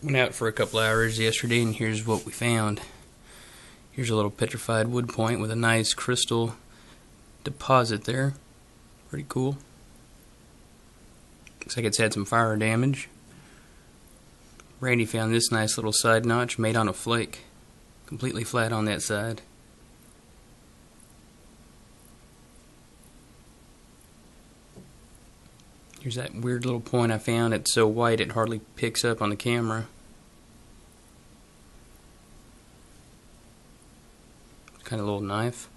Went out for a couple hours yesterday, and here's what we found. Here's a little petrified wood point with a nice crystal deposit there. Pretty cool. Looks like it's had some fire damage. Randy found this nice little side notch made on a flake. Completely flat on that side. Here's that weird little point I found. It's so white it hardly picks up on the camera. Kind of little knife.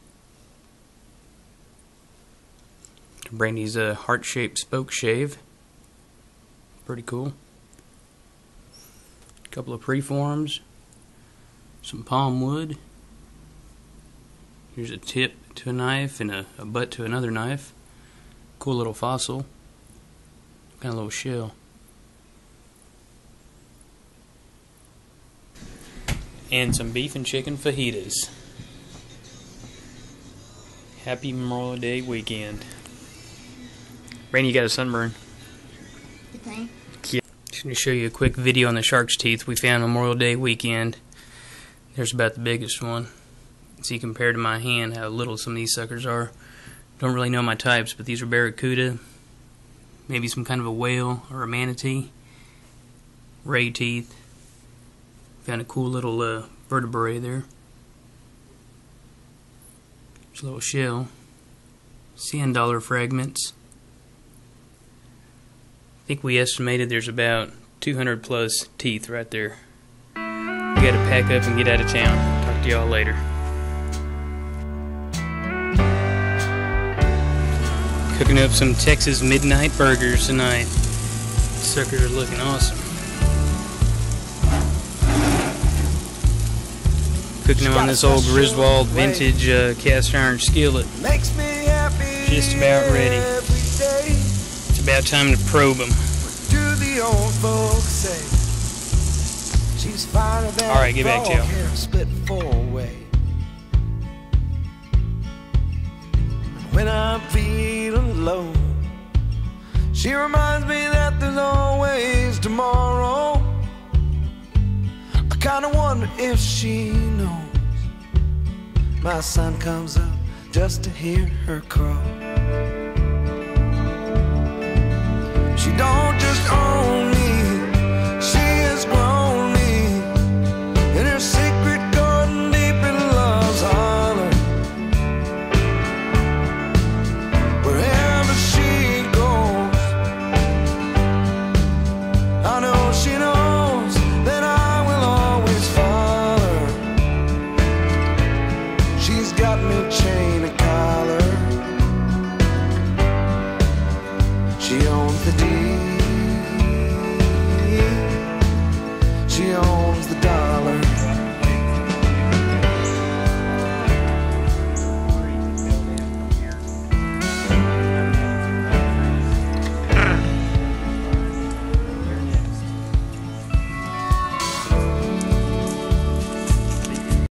Brandy's heart-shaped spoke shave. Pretty cool. A couple of preforms. Some palm wood. Here's a tip to a knife and a butt to another knife. Cool little fossil. Kind of little shell. And some beef and chicken fajitas. Happy Memorial Day weekend. Randy, you got a sunburn. You think? Yeah. Just going to show you a quick video on the shark's teeth we found Memorial Day weekend. There's about the biggest one. See, compared to my hand, how little some of these suckers are. Don't really know my types, but these are barracuda. Maybe some kind of a whale or a manatee. Ray teeth. Found a cool little vertebrae there. There's a little shell. Sand dollar fragments. I think we estimated there's about 200 plus teeth right there. We gotta pack up and get out of town. Talk to y'all later. Cooking up some Texas midnight burgers tonight. Suckers are looking awesome. Cooking them on this old Griswold vintage cast iron skillet. Just about ready. It's about time to probe them. Alright, get back to you. When I'm feeling low, she reminds me that there's always tomorrow. I kinda wonder if she knows my sun comes up just to hear her crow.